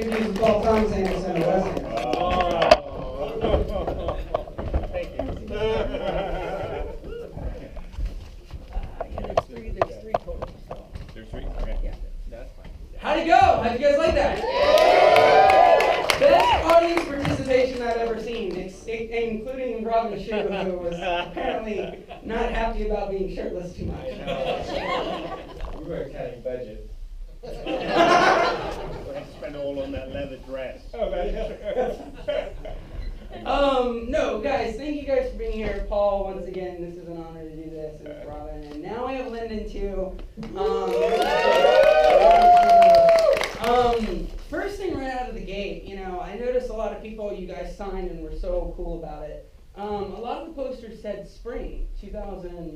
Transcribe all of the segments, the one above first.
Good news with Paul Thomas and Center Western. Thank you. There's three total. So. There's three? Okay. Yeah, that's fine. How'd it go? How'd you guys like that? Best audience participation I've ever seen, including Robin Shou, who was apparently not happy about being shirtless too much. We were cutting budget. We had to spend all on that leather dress. No, guys, thank you guys for being here. Paul, once again, this is an honor to do this with Robin. And now I have Linden, too. First thing right out of the gate, I noticed a lot of people you guys signed and were so cool about it. A lot of the posters said spring 2000,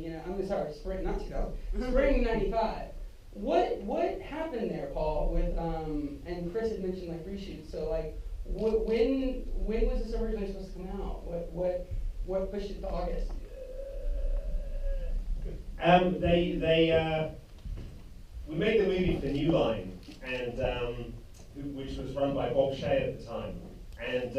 spring, not 2000, spring 95. What happened there, Paul, with, and Chris had mentioned like reshoots, so like, when was this originally supposed to come out? What pushed it to August? We made the movie for New Line, and which was run by Bob Shea at the time. And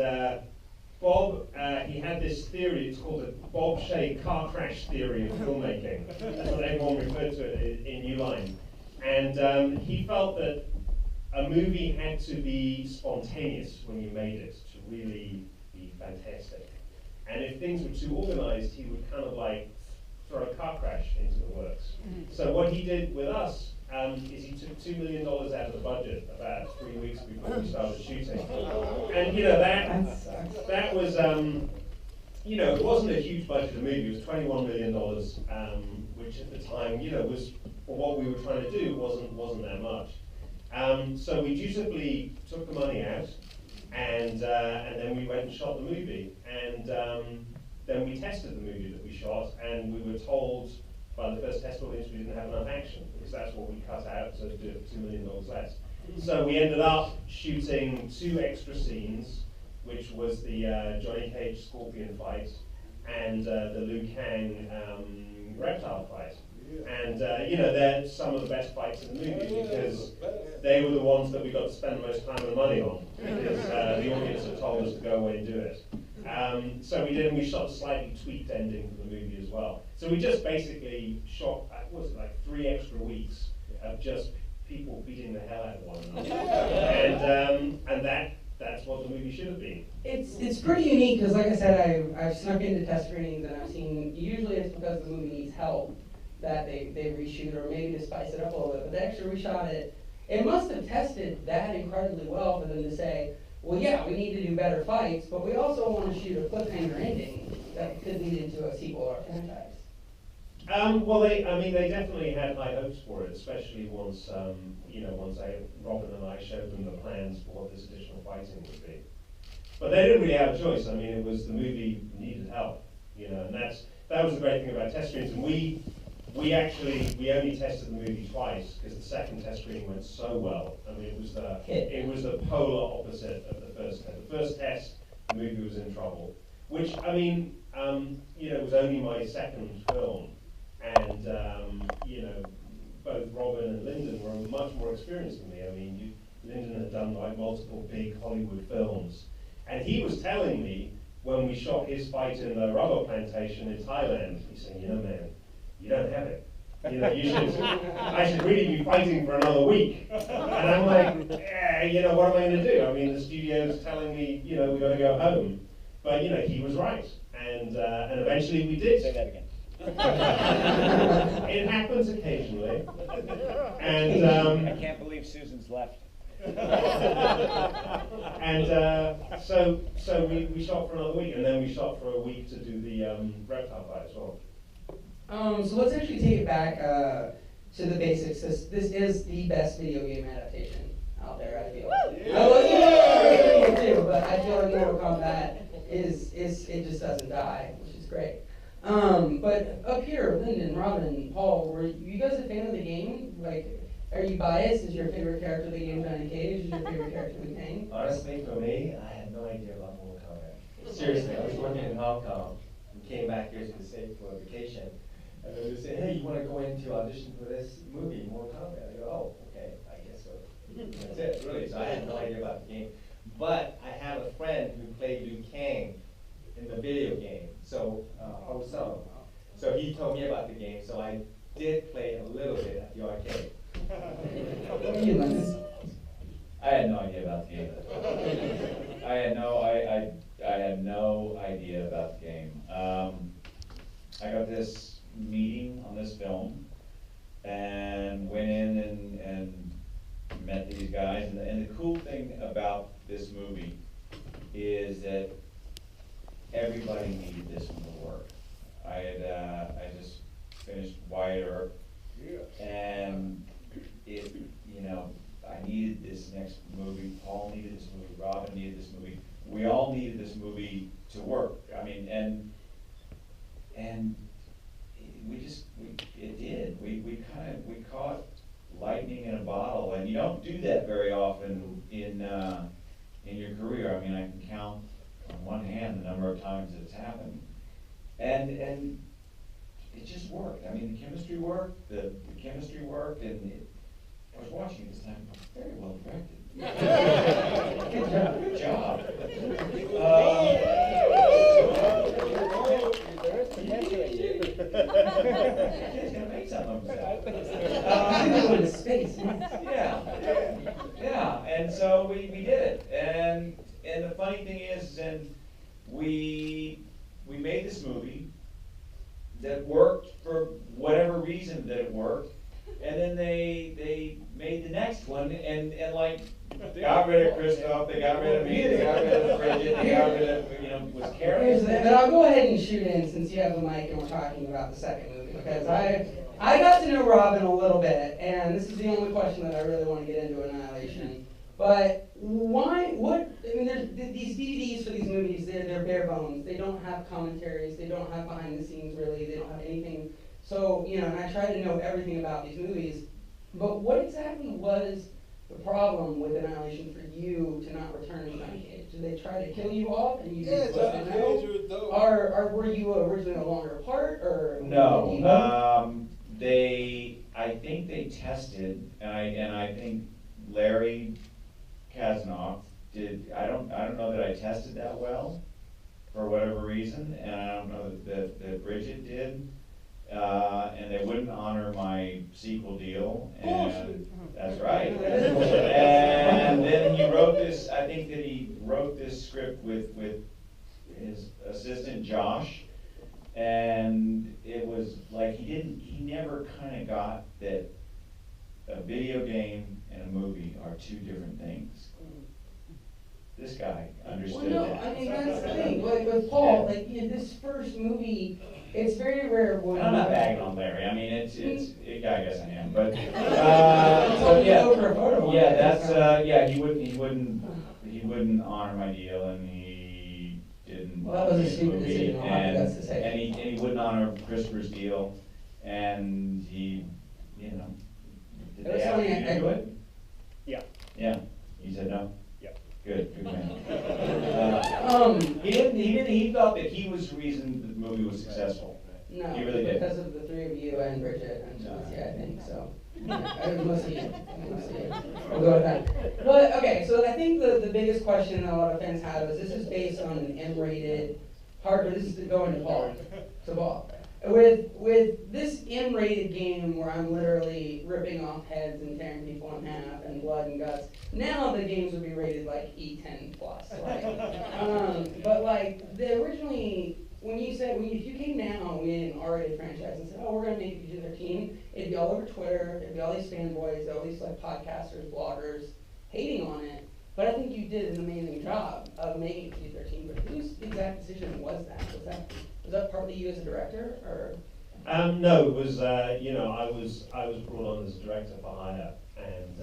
Bob, he had this theory, it's called the Bob Shea car crash theory of filmmaking. That's what everyone referred to it in New Line. And he felt that a movie had to be spontaneous when you made it to really be fantastic. And if things were too organized, he would kind of like throw a car crash into the works. So what he did with us is he took $2 million out of the budget about 3 weeks before we started shooting. And that was, it wasn't a huge budget movie, it was $21 million, which at the time, was, for what we were trying to do, wasn't that much. So we dutifully took the money out, and then we went and shot the movie. And then we tested the movie that we shot, and we were told by the first test audience we didn't have enough action, because that's what we cut out, so to do it for $2 million less. So we ended up shooting 2 extra scenes, which was the Johnny Cage Scorpion fight, and the Liu Kang reptile fight. And they're some of the best fights in the movie because they were the ones that we got to spend the most time and money on because the audience had told us to go away and do it. So we did, and we shot a slightly tweaked ending for the movie as well. So we just basically shot, 3 extra weeks of just people beating the hell out of one another. And that's what the movie should have been. It's pretty unique because, like I said, I've snuck into test screenings and I've seen, usually it's because the movie needs help that they reshoot or maybe to spice it up a little bit, but they actually reshot it. It must have tested that incredibly well for them to say, well, yeah, we need to do better fights, but we also want to shoot a cliffhanger ending that could lead into a sequel or a franchise. Well, they definitely had high hopes for it, especially once Robin and I showed them the plans for what this additional fighting would be. But they didn't really have a choice. I mean, it was the movie needed help, and that was the great thing about test screens. And we only tested the movie twice because the second test screening went so well. I mean, it was the polar opposite of the first test. The first test, the movie was in trouble, which it was only my second film, and both Robin and Linden were much more experienced than me. I mean, Linden had done like multiple big Hollywood films, and he was telling me when we shot his fight in the rubber plantation in Thailand, he said, man, you don't have it. I should really be fighting for another week. And I'm like, what am I going to do? I mean, the studio's telling me, we got to go home. But he was right, and eventually we did. Say that again. It happens occasionally, and I can't believe Susan's left. And so we shot for another week, and then we shot for a week to do the reptile fight as well. So let's actually take it back to the basics. This is the best video game adaptation out there, I feel. I love you too, but I feel like Mortal Kombat it just doesn't die, which is great. But up here, Linden, Robin, Paul, were you guys a fan of the game? Like, are you biased? Is your favorite character of the game Johnny Cage? Is your favorite character the Kang? Honestly, for me, I had no idea about Mortal Kombat. Seriously, I was working in Hong Kong and came back here to the States for a vacation. And they would say, hey, you want to go in to audition for this movie, Mortal Kombat? I go, oh, okay, I guess so. That's it, really. So I had no idea about the game. But I have a friend who played Liu Kang in the video game, so Soto. So he told me about the game, so I did play a little bit at the arcade. I had no idea about the game. I had no idea about the game. I got this meeting on this film and went in and met these guys. And the cool thing about this movie is that everybody needed this one to work. I just finished Wyatt Earp, and I needed this next movie. Paul needed this movie. Robin needed this movie. We all needed this movie to work. I mean, and it did. We caught lightning in a bottle, and you don't do that very often in your career. I mean, I can count on one hand the number of times that it's happened, and it just worked. I mean, the chemistry worked. The chemistry worked, and I was watching it this time. Very well directed. Good job. There is potential in you. He's gonna make something of himself. Space. Yeah. And so we did it. And the funny thing is, then we made this movie that worked for whatever reason that it worked. And then they made the next one and like got rid of Christoph, they got rid of me, they got rid of Bridgette, they got rid of, was Cary. But I'll go ahead and shoot in since you have the mic and we're talking about the second movie, because I got to know Robin a little bit, and this is the only question that I really want to get into Annihilation. But there's these DVDs for these movies, they're bare bones. They don't have commentaries, they don't have behind the scenes really, they don't have anything. So, and I try to know everything about these movies, but what exactly was the problem with Annihilation for you to not return to Johnny Cage? Did they try to kill you off and you just wasn't know? Or were you originally no longer apart, or? No, I think they tested, and I think Larry Kasanoff did, I don't know that I tested that well, for whatever reason, and I don't know that Bridgette did. And they wouldn't honor my sequel deal, and that's right. And then he wrote this. I think that he wrote this script with his assistant Josh, and it was like he never kind of got that a video game and a movie are two different things. This guy understood that. I mean, that's the thing. Like with Paul, this first movie, it's very rare when. I'm not bagging on Larry. I mean, I guess I am, but he wouldn't honor my deal, and he didn't. Well, that was a stupid decision. And he wouldn't honor Christopher's deal, and he, did they ask you to do it? Yeah. Yeah. You said no. Good man. He thought that he was the reason the movie was successful. No, he really did. Because of the three of you and Bridgette and Chelsea, I think so. Mostly you. We'll go with that. But okay, so I think the biggest question that a lot of fans had was, this is based on an M-rated hardware. This is going to Paul. So Paul, with this M-rated game where I'm literally ripping off heads and tearing people in half and blood and guts, now the games would be rated like E10 plus. But originally, if you came now in an R-rated franchise and said, oh, we're going to make it PG-13, it'd be all over Twitter, it'd be all these fanboys, all these podcasters, bloggers hating on it. But I think you did an amazing job of making it PG-13. But whose exact decision was that? Was that partly you as a director, or? No, it was. I was brought on as a director for hire, and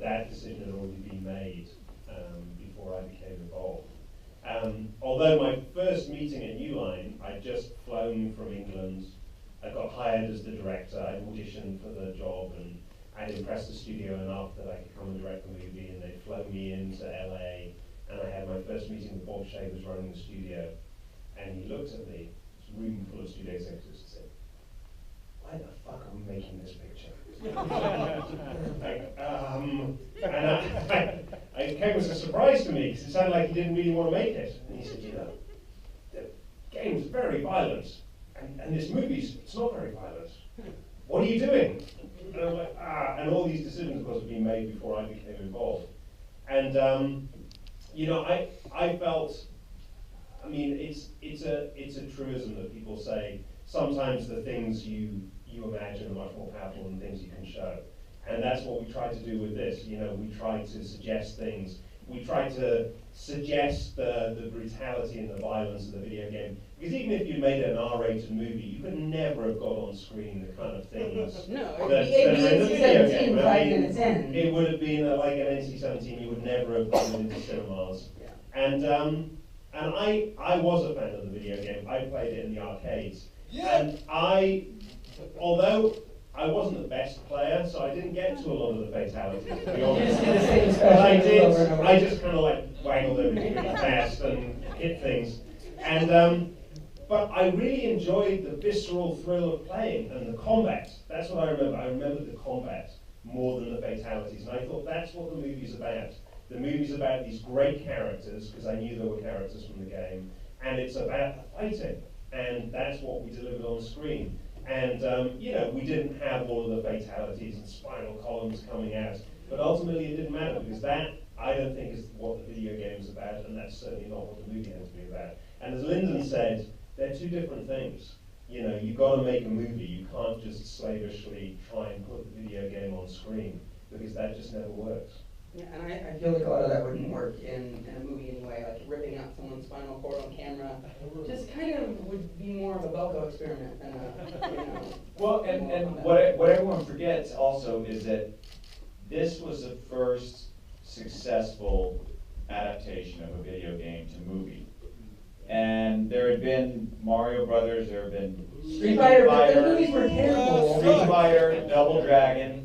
that decision had already been made before I became involved. Although my first meeting at New Line, I'd just flown from England. I got hired as the director. I auditioned for the job, and I'd impressed the studio enough that I could come and direct the movie, and they'd flown me into LA, and I had my first meeting with Bob Shea, who was running the studio, and he looked at me, this room full of studio executives, and said, why the fuck are we making this picture? And I it came as a surprise to me because it sounded like he didn't really want to make it. And he said, the game's very violent, and this movie's, it's not very violent. What are you doing? And I was like, and all these decisions, of course, have been made before I became involved. And, I felt, I mean, it's a truism that people say, sometimes the things you imagine are much more powerful than things you can show. And that's what we tried to do with this. We tried to suggest things. We tried to suggest the brutality and the violence of the video game. Because even if you made an R-rated movie, you could never have got on screen the kind of things No, that it'd are in the be video NC-17 game. 5 minutes in. It would have been like an NC-17. You would never have gone into cinemas. Yeah. And I was a fan of the video game. I played it in the arcades. And although I wasn't the best player, so I didn't get to a lot of the fatalities, to be honest. You just did the same But special over and over. I just kind of like waggled everything really fast and hit things. And but I really enjoyed the visceral thrill of playing and the combat. That's what I remember. I remember the combat more than the fatalities. And I thought that's what the movie's about. The movie's about these great characters, because I knew there were characters from the game, and it's about the fighting. And that's what we delivered on screen. And, we didn't have all of the fatalities and spinal columns coming out. But ultimately it didn't matter, because that, I don't think, is what the video game is about, and that's certainly not what the movie has to be about. And as Linden said, they're two different things. You've got to make a movie. You can't just slavishly try and put the video game on screen, because that just never works. Yeah, and I feel like a lot of that wouldn't work in a movie anyway, like ripping out someone's spinal cord on camera. Just kind of would be more of a Belko experiment than a, Well, and what everyone forgets also is that this was the first successful adaptation of a video game to movie. And there had been Mario Brothers, there had been Street Fighter, but those movies were terrible. Street Fighter, Double Dragon,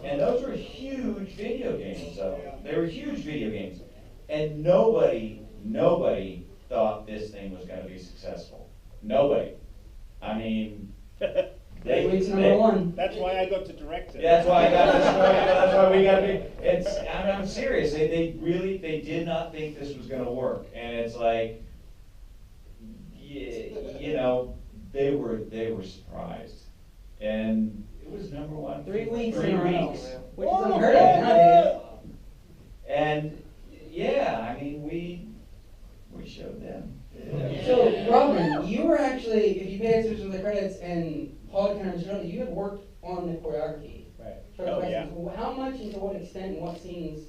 and those were huge video games, though. They were huge video games. And nobody thought this thing was going to be successful. Nobody. I mean, Week's number one. That's why I got to direct it. that's why I got this story. That's why we got to be. I'm serious. They did not think this was going to work, and it's like, they were surprised, and it was number one. 3 weeks 3 in a row, weeks. which is unheard of nowadays. And I mean, we showed them. So, Robin, you were actually, if you pay attention to the credits, and Paul kind of showed you had worked on the choreography. Right. For the Oh, questions. yeah. How much and to what extent and what scenes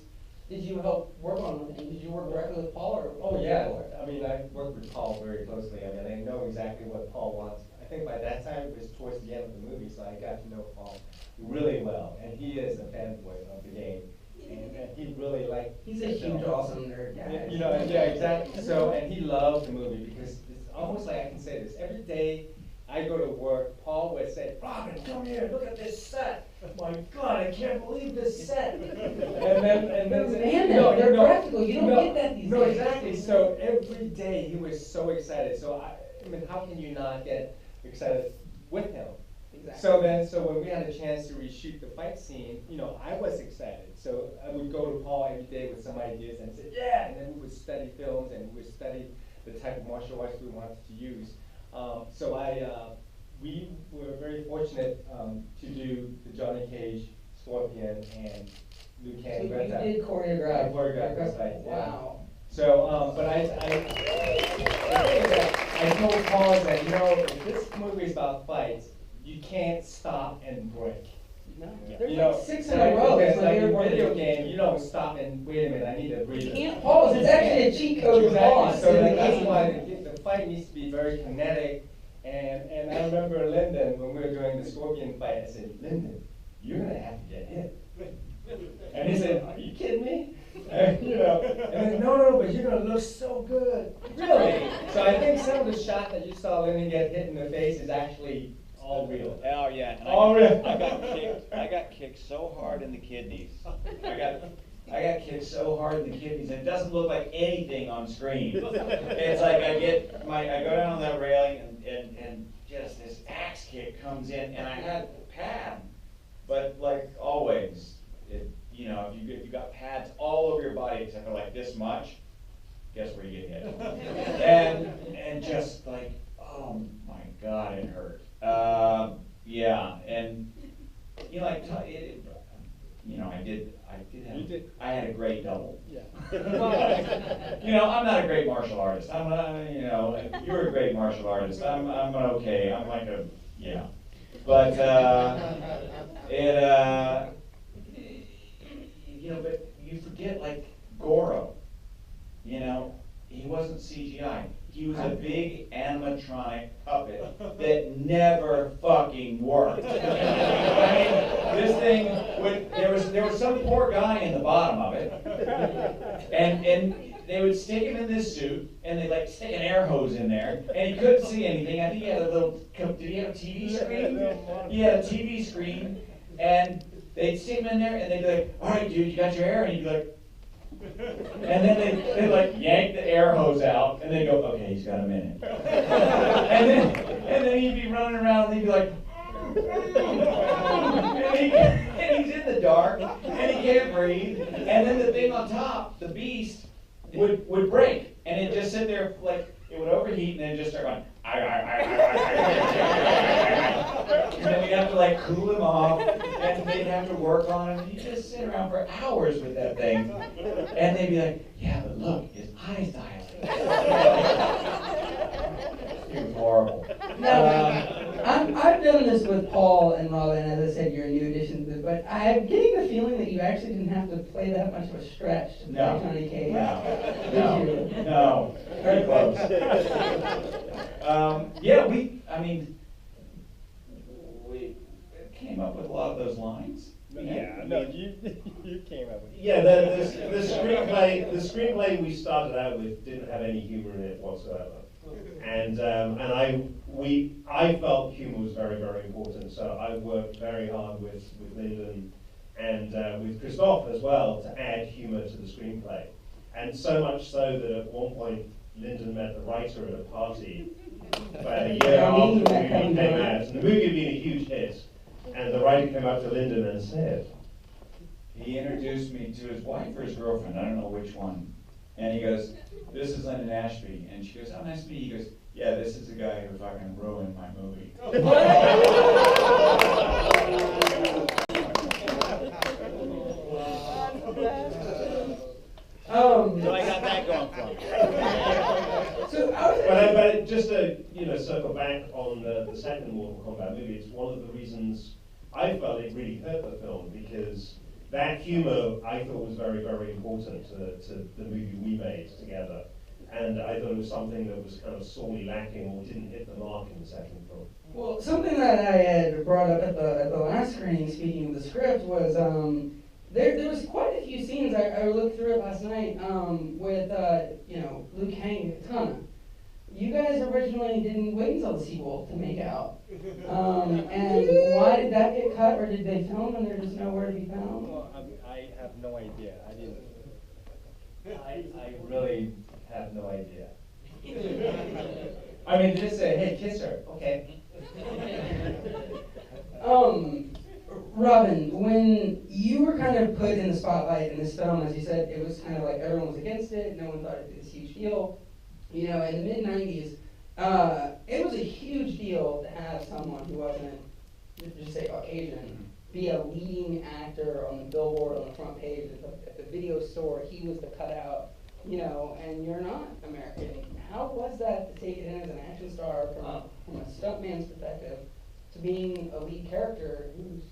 did you help work on with him? Did you work directly with Paul or? Oh, yeah. I mean, I worked with Paul very closely. I mean, I know exactly what Paul wants. I think by that time it was towards the end of the movie, so I got to know Paul really well. And he is a fanboy of the game. And he really liked He's a huge, awesome nerd guy. Yeah, exactly. So, and he loved the movie because it's almost like I can say this. Every day I go to work, Paul would say, "Robin, come here, look at this set. My God, I can't believe this set." and then they're practical. You don't get that these days. No, exactly. So every day he was so excited. So I mean, how can you not get excited with him? Exactly. So when we had a chance to reshoot the fight scene, I was excited. So I would go to Paul every day with some ideas and say, yeah, and then we would study films and we would study the type of martial arts we wanted to use. We were very fortunate to do the Johnny Cage, Scorpion, and Liu Kang. So you did choreograph. I choreographed the fight, yeah. Wow. So, but I told Paul that, if this movie is about fights, you can't stop and break. No. There's like 6 in a row. That's Because my like in favorite a video word. game, you don't stop and wait a minute, I need to breathe. You can't pause. It's actually a cheat code to Exactly. pause. So in the that's game. why the fight needs to be very kinetic. And I remember Linden, when we were doing the Scorpion fight, I said, "Linden, you're gonna have to get hit." And he said, "Are you kidding me?" And then, no, but you're gonna look so good. Really? So I think some of the shot that you saw Linden get hit in the face is actually all real. Oh yeah. And All real. I got kicked so hard in the kidneys. I got kicked so hard in the kidneys. It doesn't look like anything on screen. It's like I go down on that railing and just this axe kick comes in, and I had pad, but like always, you know, if you got pads all over your body except for like this much, guess where you get hit? and just like, oh my God, it hurt. Yeah, and you know, I had a great double. Yeah. You know, I'm not a great martial artist. I'm not, you know, you're a great martial artist. I'm okay. I'm like a, yeah. But, you know, but you forget like Goro, you know, he wasn't CGI. He was a big animatronic puppet that never fucking worked. I mean, this thing there was some poor guy in the bottom of it, and they would stick him in this suit, and they'd like stick an air hose in there, and he couldn't see anything. I think he had a little, did he have a TV screen? He had a TV screen, and they'd stick him in there, and they'd be like, all right, dude, you got your air? And he'd be like, and then they'd like yank the air hose out, and they'd go, okay, he's got a minute. and then he'd be running around, and he'd be like, and he's in the dark, and he can't breathe, and then the thing on top, the beast, would break, and it'd just sit there, like, it would overheat, and then just start going, and then we'd have to like cool him off, and they'd have to work on him. He'd just sit around for hours with that thing, and they'd be like, yeah, but look, his eyes dilate. It was horrible. I've done this with Paul and Robin, as I said, you're a new addition to this, but I'm getting the feeling that you actually didn't have to play that much of a stretch to play Johnny Cage. No, very close. Yeah, we came up with a lot of those lines. Yeah, no, you came up with it. Yeah, the screenplay we started out with didn't have any humor in it whatsoever, and I felt humor was very, very important. So I worked very hard with Linden and with Christophe as well to add humor to the screenplay, and so much so that at one point Linden met the writer at a party about a year after the movie came out, and the movie had been a huge hit. And the writer came up to Linden and said, he introduced me to his wife or his girlfriend, I don't know which one. And he goes, this is Linden Ashby. And she goes, oh, nice to meet you. He goes, yeah, this is the guy who fucking ruined my movie. So I got that going for me. But just to circle back on the second Mortal Kombat movie, it's one of the reasons I felt it really hurt the film, because that humor I thought was very, very important to the movie we made together. And I thought it was something that was kind of sorely lacking or didn't hit the mark in the second film. Well, something that I had brought up at the last screening, speaking of the script, was there was quite a few scenes. I looked through it last night with Liu Kang and Kitana. You guys originally didn't wait until the sequel to make out. And why did that get cut, or did they film and they're just nowhere to be found? Well, I have no idea. I didn't. I really have no idea. I mean, just say, hey, kiss her. Okay. Robin, when you were kind of put in the spotlight in this film, as you said, it was kind of like everyone was against it. No one thought it was this huge deal. You know, in the mid-90s, it was a huge deal to have someone who wasn't, just say Caucasian, be a leading actor on the billboard on the front page at the video store. He was the cutout, and you're not American. How was that to take it in as an action star from a stuntman's perspective to being a lead character who's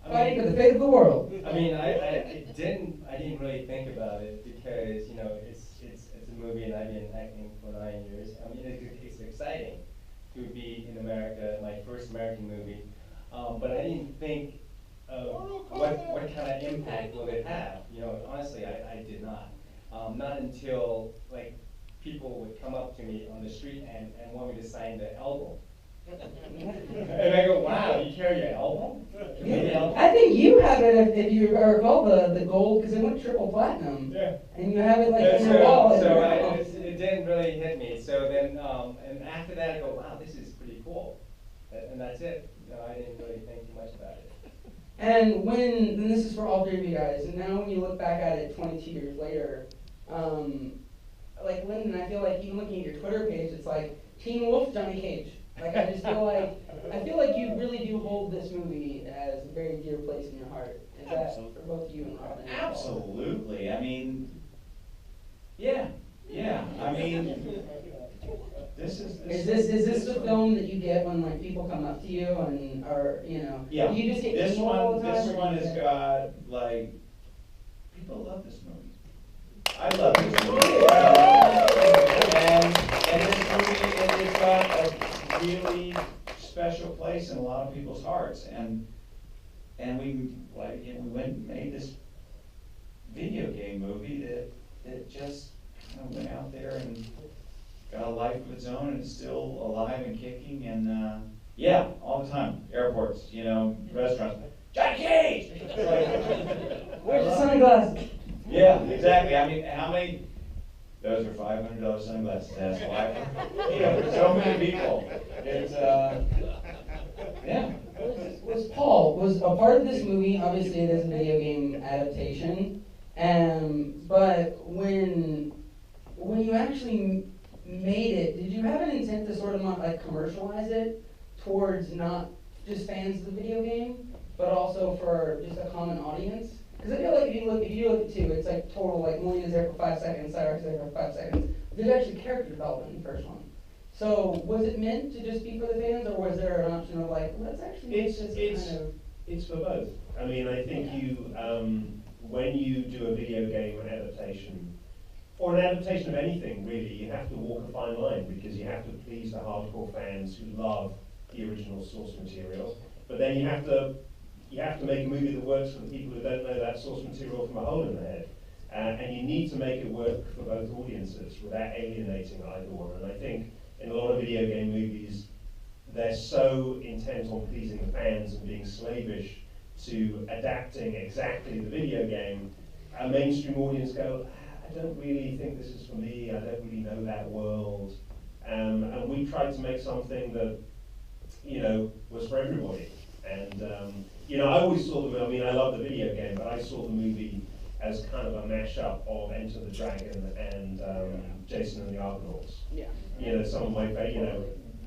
fighting for the fate of the world? I mean, I didn't really think about it because it's a movie and I've been acting for 9 years. I mean, it's exciting to be in America, my first American movie, but I didn't think of what kind of impact will it have. Honestly, I did not. Not until people would come up to me on the street and want me to sign the album. And I go, wow, you carry your album? I think you have it, if you recall, the gold, because it went triple platinum. Yeah. And you have it in your wall. It didn't really hit me. So then, and after that, I go, wow, this is pretty cool. And that's it. I didn't really think too much about it. And this is for all three of you guys, and now when you look back at it 22 years later, like Linden, I feel like even looking at your Twitter page, it's like Teen Wolf, Johnny Cage. Like I just feel like you really do hold this movie as a very dear place in your heart. Is that for both you and Robin? Absolutely. I mean, yeah. I mean, this is. Is this the film that you get when like people come up to you and Yeah. do you just get this email all one. the time? This one has got like people love this movie. I love this movie. And this movie, it's got a really special place in a lot of people's hearts. And we we went and made this video game movie that just kind of went out there and got a life of its own and is still alive and kicking. And yeah, all the time, airports, restaurants, Johnny Cage. It's like, Where's the sunglasses? yeah, exactly. I mean, how many? Those are $500 sunglasses. That's why. For so many people. It's yeah. Was Paul a part of this movie? Obviously, it is a video game adaptation, but when you actually made it, did you have an intent to sort of not like commercialize it towards not just fans of the video game, but also for just a common audience? Because I feel like if you look at two, it's like total like Molina's there for 5 seconds, Cyrax there for 5 seconds. There's actually character development in the first one. So was it meant to just be for the fans, or was there an option of like, let's actually It's for both. I mean, I think when you do a video game adaptation, or an adaptation of anything really, you have to walk a fine line because you have to please the hardcore fans who love the original source material. But then you have to make a movie that works for the people who don't know that source material from a hole in the head. And you need to make it work for both audiences without alienating either one. And I think in a lot of video game movies, they're so intent on pleasing the fans and being slavish to adapting exactly the video game, a mainstream audience go, I don't really think this is for me, I don't really know that world. And we tried to make something that, was for everybody. And, I always saw I love the video game, but I saw the movie as kind of a mashup of Enter the Dragon and Jason and the Argonauts. Yeah. Some of my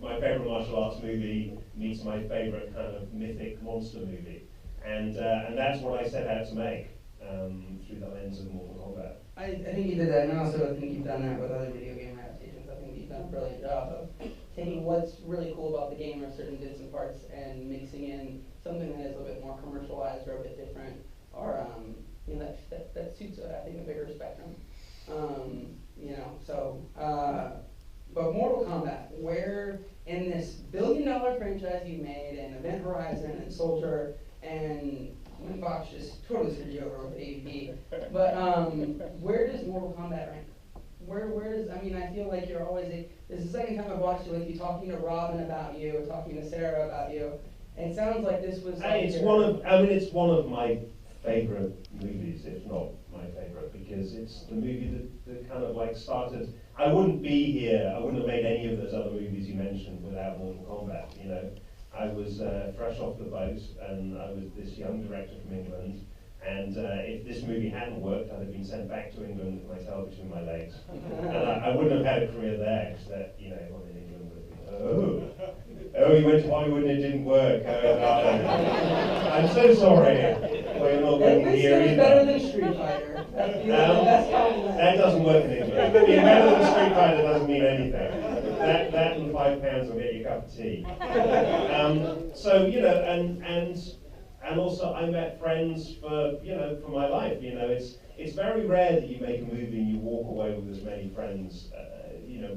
my favorite martial arts movie meets my favorite kind of mythic monster movie. And that's what I set out to make through the lens of Mortal Kombat. I think you did that, and I also think you've done that with other video game adaptations. I think you've done a brilliant job of taking what's really cool about the game or certain bits and parts and mixing in something that is a little bit more commercialized or a bit different, or that suits I think a bigger spectrum. But Mortal Kombat, where in this billion-dollar franchise you made, and Event Horizon and Soldier and Box just totally screwed you over with AVP. But where does Mortal Kombat rank? Where does, I feel like you're always, this is the second time I've watched it with you, talking to Robin about you, or talking to Sarah about you, and it sounds like this was like it's one of my favorite movies, if not my favorite, because it's the movie that kind of like started. I wouldn't be here, I wouldn't have made any of those other movies you mentioned without Mortal Kombat, I was fresh off the boat, and I was this young director from England, and if this movie hadn't worked, I'd have been sent back to England with my tail between my legs. And I wouldn't have had a career there, because everyone in England would have been, oh, you went to Hollywood and it didn't work. I'm so sorry. Well, you're not going here either. Better than Street Fighter. That doesn't work in England. Being better than Street Fighter doesn't mean anything. That and £5 will get you a cup of tea. And also I met friends for my life. It's very rare that you make a movie and you walk away with as many friends,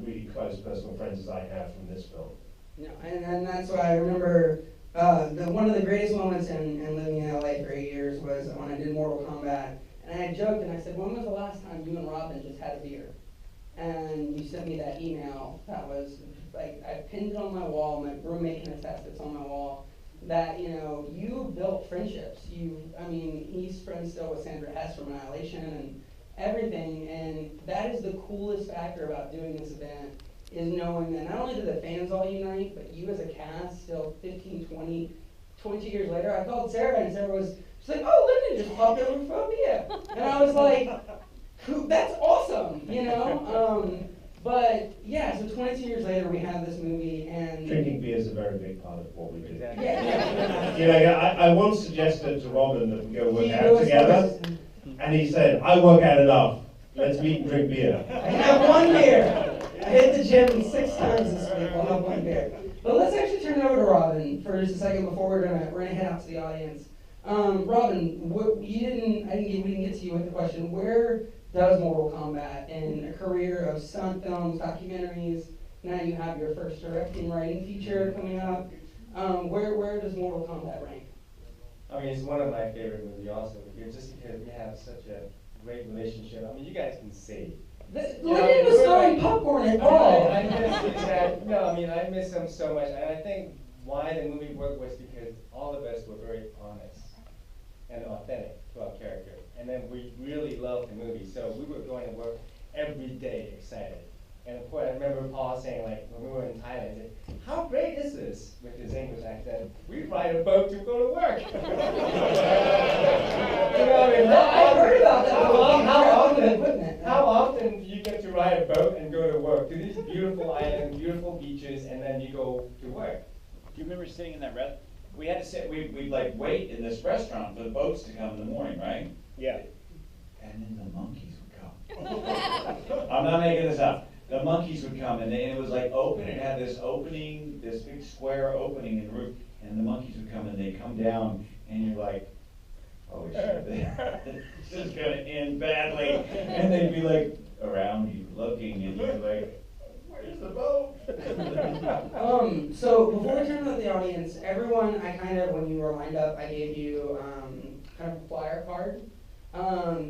really close personal friends as I have from this film. No, and that's why I remember one of the greatest moments in living in LA for 8 years was when I did Mortal Kombat. And I joked and I said, when was the last time you and Robin just had a beer? And you sent me that email that was like, I pinned it on my wall, my roommate can attest it's on my wall, that, you built friendships. He's friends still with Sandra Hess from Annihilation and everything, and that is the coolest factor about doing this event, is knowing that not only do the fans all unite, but you as a cast, still 15, 20, 22 years later, I called Sarah, and Sarah was, she's like, oh, Linden just popped over Phobia. And I was like, that's awesome, you know? But yeah, so 22 years later, we have this movie, and Drinking beer is a very big part of what we do. Exactly. yeah. You know, I once suggested to Robin that we go work He out goes together, first. and he said, I work out enough. Let's meet and drink beer. I have one beer. I hit the gym 6 times this week. I'll have one beer. But let's actually turn it over to Robin for just a second before we're gonna head out to the audience. Robin, we didn't get to you with the question. Where does Mortal Kombat in a career of stunt films, documentaries? Now you have your first directing writing feature coming up. Where does Mortal Kombat rank? I mean, it's one of my favorite movies also, because we have such a great relationship. I mean, you guys can see. Linden was throwing popcorn at Paul. I miss him so much, and I think why the movie worked was because all of us were very honest and authentic to our character, and then we really loved the movie, so we were going to work every day excited. And of course, I remember Paul saying, like, when we were in Thailand, he said, how great is this? With his English accent, we ride a boat to go to work. You know, I mean, I heard about that. how often do you get to ride a boat and go to work to these beautiful islands, beautiful beaches, and then you go to work? Do you remember sitting in that restaurant? We had to sit, we'd like wait in this restaurant for the boats to come in the morning, right? Yeah. And then the monkeys would come. I'm not making this up. The monkeys would come, and it was like open. It had this opening, this big square opening in the roof, and the monkeys would come, and they'd come down, and you're like, holy shit, this is gonna end badly. And they'd be like around you, looking, and you're like, where's the boat? So before we turn to the audience, everyone, when you were lined up, I gave you kind of a flyer card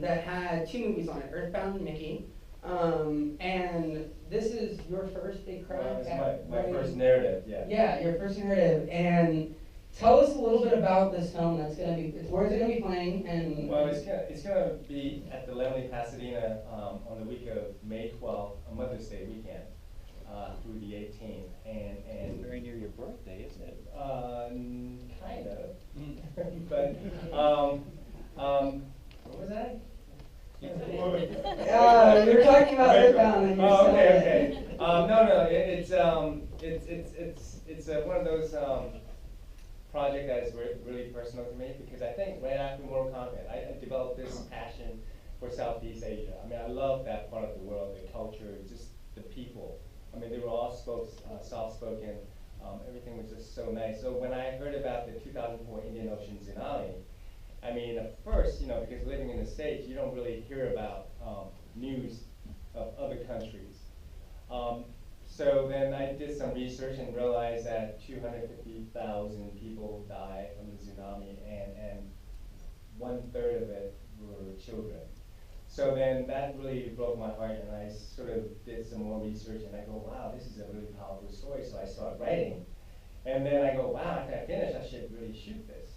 that had 2 movies on it, Earthbound and Mickey. And this is your first big crack It's at my writing. first narrative, yeah. Yeah, your first narrative. And tell us a little bit about this film. Where is it gonna be playing? And Well, it's gonna be at the Lambert, Pasadena on the week of May 12th, a Mother's Day weekend, through the 18th, and Very near your birthday, isn't it? kind of, but what was that? we were talking about Earthbound. And you Oh, said- okay. No, it's one of those project that is really personal to me, because I think right after Mortal Kombat, I developed this passion for Southeast Asia. I mean, I love that part of the world, the culture, just the people. I mean, they were all soft-spoken. Everything was just so nice. So when I heard about the 2004 Indian Ocean tsunami, I mean, at first, because living in the States, you don't really hear about news of other countries. So then I did some research and realized that 250,000 people died from the tsunami, and 1/3 of it were children. So then that really broke my heart, and I sort of did some more research, and I go, wow, this is a really powerful story. So I started writing. And then I go, wow, after I finish, I should really shoot this.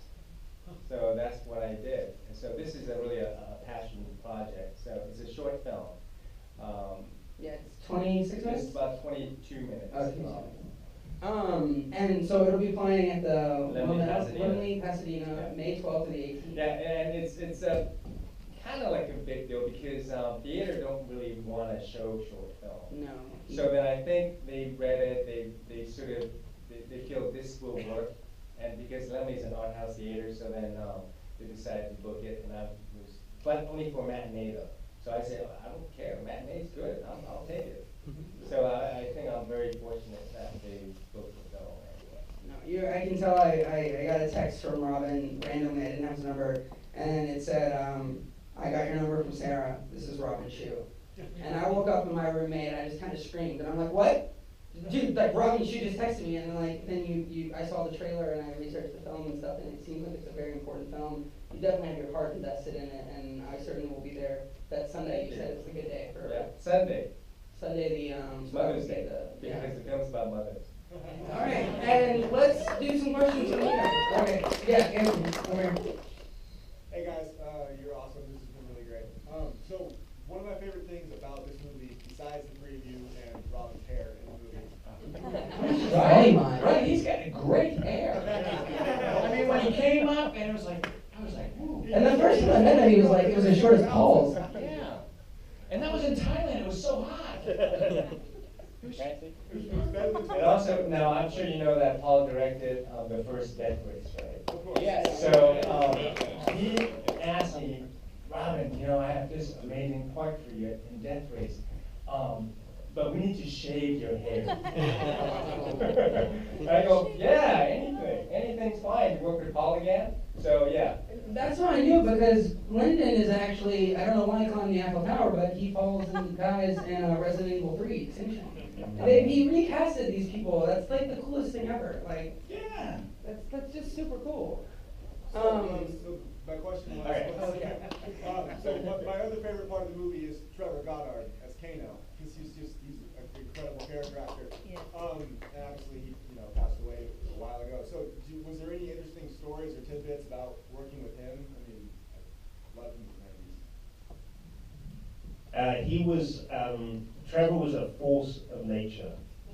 So that's what I did. And so this is really a passion project. So it's a short film. Yeah, it's 26 minutes? It's about 22 minutes. And so it'll be playing at the Linden, Pasadena, Yeah. May 12th to the 18th. Yeah, and it's kind of like a big deal, because theater don't really want to show short film. No. So then I think they read it, they sort of, they feel this will work, and because Lemley's an art house theater, so then they decided to book it, and but only for matinee though. So I said, I don't care, matinee's good, I'll take it. So I think I'm very fortunate that they booked the film anyway. No, I can tell I got a text from Robin randomly, I didn't have his number, and it said, I got your number from Sarah, this is Robin Shou. And I woke up and my roommate, I just kind of screamed, and I'm like, what? Dude, like Robin Shou just texted me, and then I saw the trailer and I researched the film and stuff, and it seems like it's a very important film. You definitely have your heart invested in it, and I certainly will be there that Sunday. You said it was a good day for Sunday. Sunday, Mother's Day, yeah. because the film's about mothers. All right, and let's do some questions from you guys. Okay, yeah, Anthony, over here. Hey guys, you're awesome. This has been really great. So one of my favorite things about this movie, besides the preview and Robin's hair in the movie, Right, he's got great hair. I mean, that he was like, it was as short as Paul's. Yeah. And that was in Thailand, it was so hot. And also, now I'm sure you know that Paul directed the first Death Race, right? Yes. So he asked me, Robin, you know, I have this amazing part for you in Death Race, but we need to shave your hair. And I go, yeah, anything's fine. You work with Paul again? So yeah. That's how I knew, because Linden is actually, I don't know why he climbed the Eiffel Tower, but he follows in guys in Resident Evil 3 Extinction. He recasted these people. That's like the coolest thing ever. Like, Yeah. that's just super cool. So my question was, Okay. so my other favorite part of the movie is Trevor Goddard as Kano, because he's an incredible character actor. Yeah. And obviously he passed away a while ago. So was there any interesting stories or tidbits about working with him? I mean, I love him in the 90s. He was, Trevor was a force of nature.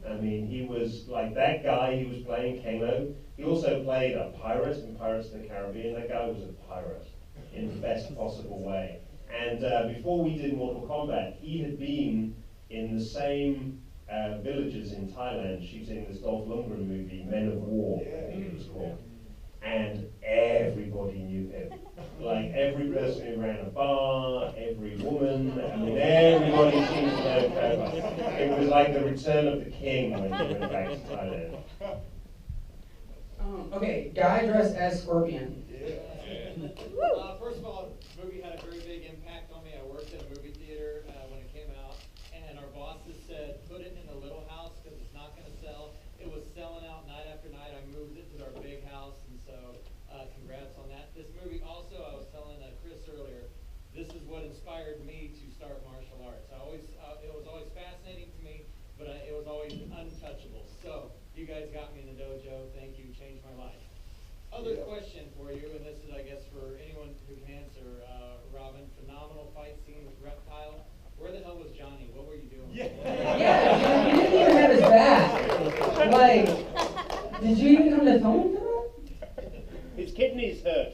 I mean, he was like that guy he was playing, Kano. He also played a pirate in Pirates of the Caribbean. That guy was a pirate in the best possible way. And before we did Mortal Kombat, he had been in the same villages in Thailand shooting this Dolph Lundgren movie, Men of War, I think it was called. And everybody knew him. Like every person who ran a bar, every woman, I mean, everybody seemed to know Trevor. It was like the return of the king when he went back to Thailand. Okay, guy dressed as Scorpion. First of all, the movie had a very big impact on me. I worked in a movie theater when it came out, and our bosses said, put it in the little house because it's not going to sell. It was selling out night after night. I moved it to our big house, and so congrats on that. This movie also, I was telling Chris earlier, this is what inspired me to start martial arts. It was always fascinating to me, but it was always untouchable. So you guys got me in the dojo. Thank you. Changed my life. Other question for you, and this is, I guess, for anyone who can answer, Robin. Phenomenal fight scene with Reptile. Where the hell was Johnny? What were you doing? Yeah, he didn't even have his back. Like, did you even come to film him for that? His kidneys hurt.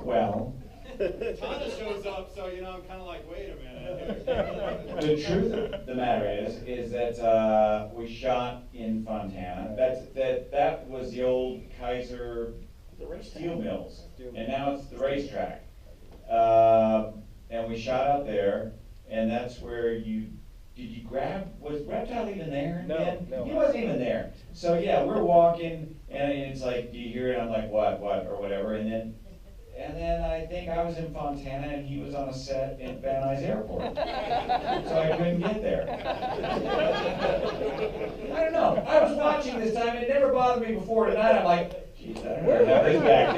Well, Kitana shows up, so I'm kind of like, wait a minute. the truth of the matter is that we shot in Fontana. That was the old Kaiser steel mills, and now it's the racetrack. And we shot out there, and that's where was Reptile even there? No. He wasn't even there. So yeah, we're walking, and it's like, do you hear it? I'm like, what, or whatever, and then I think I was in Fontana and he was on a set in Van Nuys Airport. So I couldn't get there. I don't know. I was watching this time. It never bothered me before. Tonight I'm like, geez, I don't know how this back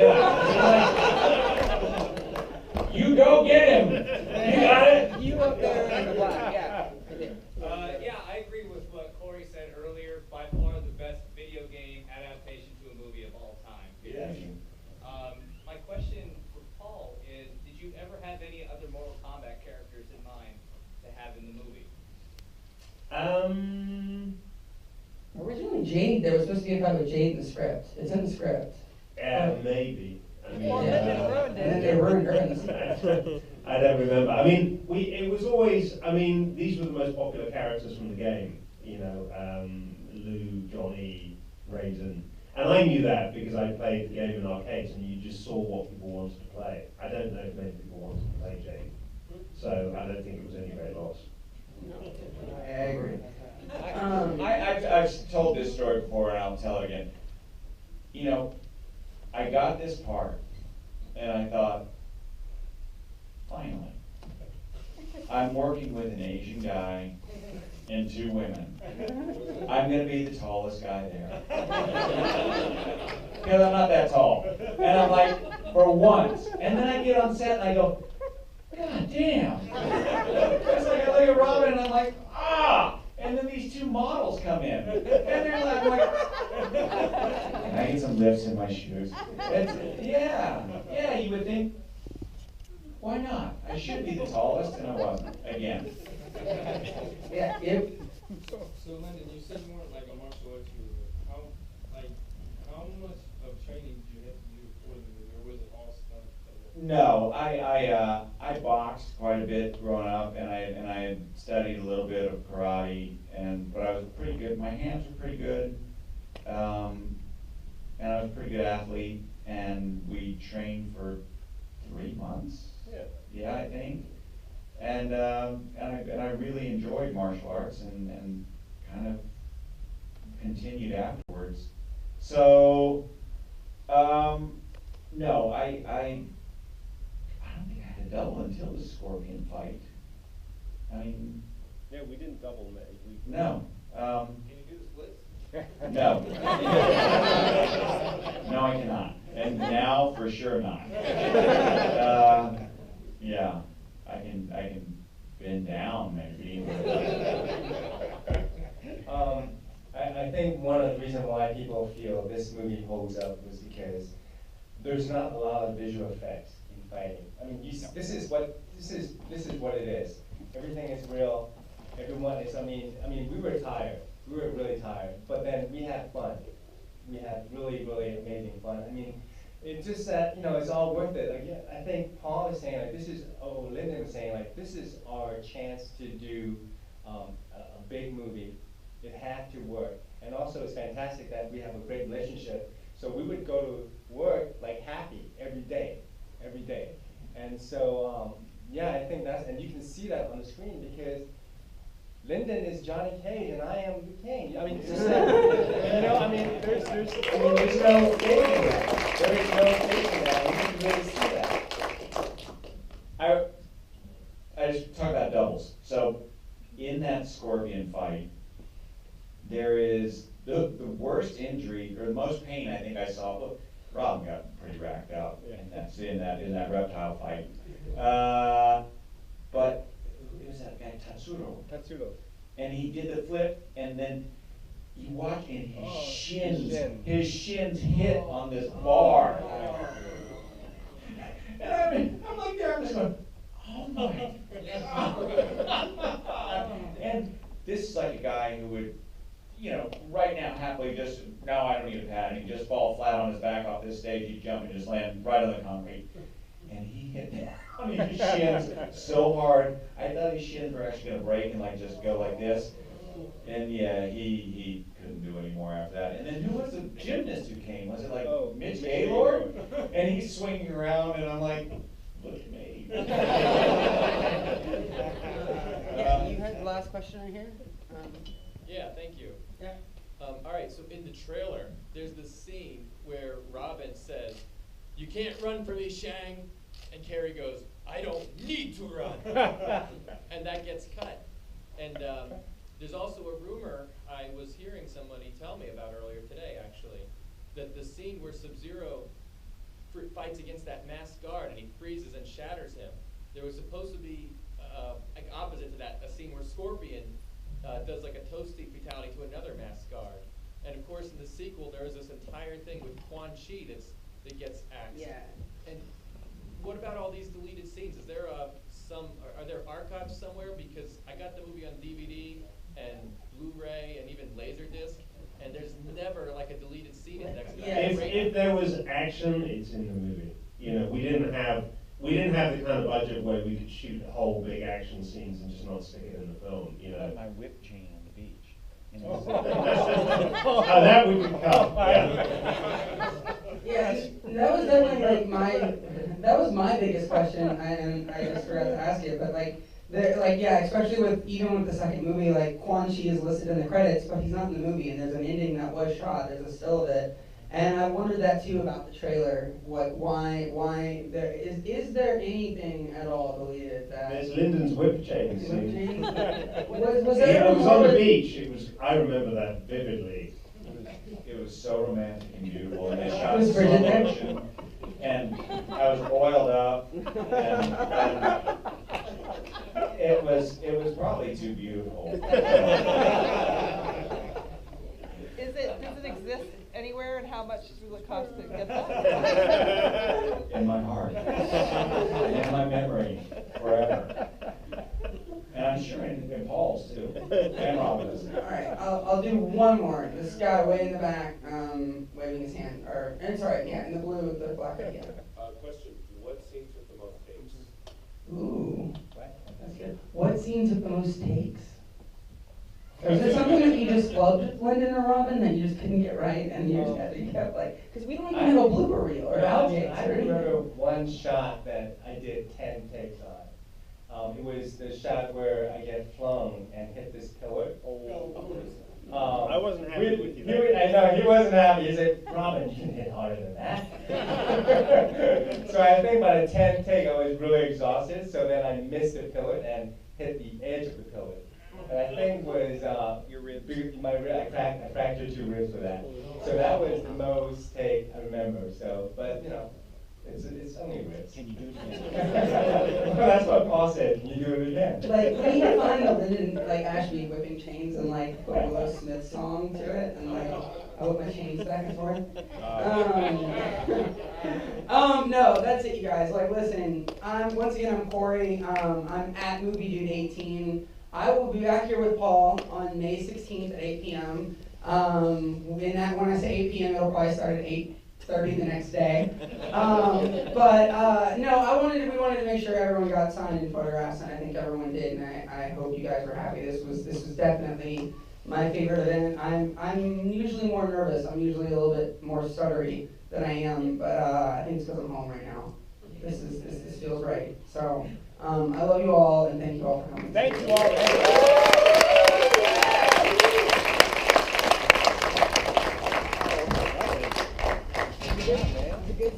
down. You go get him. You got it? You up there in the black, yeah. Yeah, I agree with what Kory said earlier. By far the best video game adaptation to a movie of all time. Yes. My question for Paul is, did you ever have any other Mortal Kombat characters in mind to have in the movie? Originally, Jade, there was supposed to be a fight with Jade in the script. It's in the script. Maybe. I mean, Well, Linden ruined And then they ruined her in the script. I don't remember. I mean, it was always, I mean, these were the most popular characters from the game. Lou, Johnny, Rayden. And I knew that because I played the game in arcades and you just saw what people wanted to play. I don't know if many people wanted to play Jade. So I don't think it was any great loss. I agree. I've told this story before and I'll tell it again. I got this part and I thought, finally, I'm working with an Asian guy and 2 women. I'm going to be the tallest guy there. Because I'm not that tall. And I'm like, for once. And then I get on set and I go, God damn. It's like I look at Robin and I'm like, ah! And then these 2 models come in. And they're like, I'm like, can I get some lifts in my shoes? Yeah, you would think, why not? I should be the tallest, and I wasn't, again. Yeah, So Linden, you said you weren't like a martial arts mover. How much of training did you have to do No, I boxed quite a bit growing up, and I had studied a little bit of karate, but I was pretty good. My hands were pretty good, and I was a pretty good athlete. And we trained for 3 months. Yeah, I think. And I really enjoyed martial arts and kind of continued afterwards. So no, I don't think I had a double until the scorpion fight. I mean, Yeah, we didn't double mate. no. Can you do the splits? No. No, I cannot. And now for sure not. Yeah, I can bend down maybe. I think one of the reasons why people feel this movie holds up was because there's not a lot of visual effects in fighting. I mean, this is what it is. Everything is real. Everyone is. I mean, we were tired. We were really tired, but then we had fun. We had really, really amazing fun. I mean, it's just that, it's all worth it. Like, yeah, I think Paul is saying, like, Linden was saying, like, this is our chance to do a big movie. It had to work. And also it's fantastic that we have a great relationship. So we would go to work, like, happy every day. And so, yeah, I think and you can see that on the screen because Linden is Johnny Cage and I am the King. I mean, it's just that, there's no faking that. There is no faking that. You can really see that. I just talk about doubles. So in that scorpion fight, there is the worst injury or the most pain I think I saw. Look, Robin got pretty racked out in that reptile fight. But it was that guy Tatsuro. And he did the flip, and then you watch and his shins hit on this bar. And I'm like there, I'm just going, oh my God. And this is like a guy who would, right now happily just, now I don't need a pad, and he'd just fall flat on his back off this stage, he'd jump and just land right on the concrete. And he hit his shins so hard, I thought his shins were actually going to break and like just go like this. And yeah, he couldn't do any more after that. And then who was the gymnast who came? Was it like Mitch Gaylord? And he's swinging around, and I'm like, look at me. Yeah, you had the last question right here. Yeah, thank you. Yeah. All right, so in the trailer, there's this scene where Robin says, "You can't run from me, Shang," and Cary goes, "I don't need to run," and that gets cut. And there's also a rumor I was hearing somebody tell me about earlier today, actually, that the scene where Sub-Zero fights against that masked guard and he freezes and shatters him, there was supposed to be, like opposite to that, a scene where Scorpion does like a toasty fatality to another masked guard. And of course in the sequel there is this entire thing with Quan Chi that gets axed. Yeah. And what about all these deleted scenes? Is there are there archives somewhere? Because I got the movie on DVD and Blu-ray and even Laserdisc, and there's never like a deleted scene index. If there was action, it's in the movie. We didn't have the kind of budget where we could shoot whole big action scenes and just not stick it in the film. My whip chain on the beach. That we could cut. Yeah, that was definitely like my biggest question, and I just forgot to ask it, but especially even with the second movie, like Quan Chi is listed in the credits, but he's not in the movie, and there's an ending that was shot, there's a still of it, and I wondered that too about the trailer, why is there anything at all deleted that? There's Linden's whip chain scene. Was there It was on the beach. I remember that vividly. It was so romantic and beautiful, and they shot Was in slow Bridgette there? motion, and I was oiled up, and it was probably too beautiful. Does it exist anywhere, and how much does it cost to get that? In my heart, in my memory, forever. And I'm sure in Paul's too, and Robin's. All right, I'll do one more. This guy way in the back, waving his hand, in the blue with the black idea. Question, what scene took the most takes? Ooh, that's good. What scene took the most takes? Or is it something that you just loved Linden or Robin that you just couldn't get right and you just you kept like, because we don't even have a blooper reel or outtakes I or anything. remember one shot that I did 10 takes on. It was the shot where I get flung and hit this pillar. I wasn't happy with you. I know, he wasn't happy. He said, Robin, you can hit harder than that. So I think by the 10th take, I was really exhausted, so then I missed the pillar and hit the edge of the pillar. And I think was your ribs. I fractured 2 ribs for that. So that was the most take I remember. So, but you know, it's only ribs. Can you do it again? Well, that's what Paul said. Can you do it again? Like, we need to find the Linden, like, Ashby whipping chains and, like, put a Will Smith song to it, and, like, I whip my chains back and forth. No, that's it, you guys. Like, listen, once again, I'm Kory. I'm at MovieDude18. I will be back here with Paul on May 16th at 8 p.m. When I say 8 p.m., it'll probably start at 8:30 the next day. No, we wanted to make sure everyone got signed in photographs, and I think everyone did, and I hope you guys were happy. This was definitely my favorite event. I'm usually more nervous. I'm usually a little bit more stuttery than I am, but I think it's because I'm home right now. This feels right. So I love you all, and thank you all for coming. Thank you all. Good, man.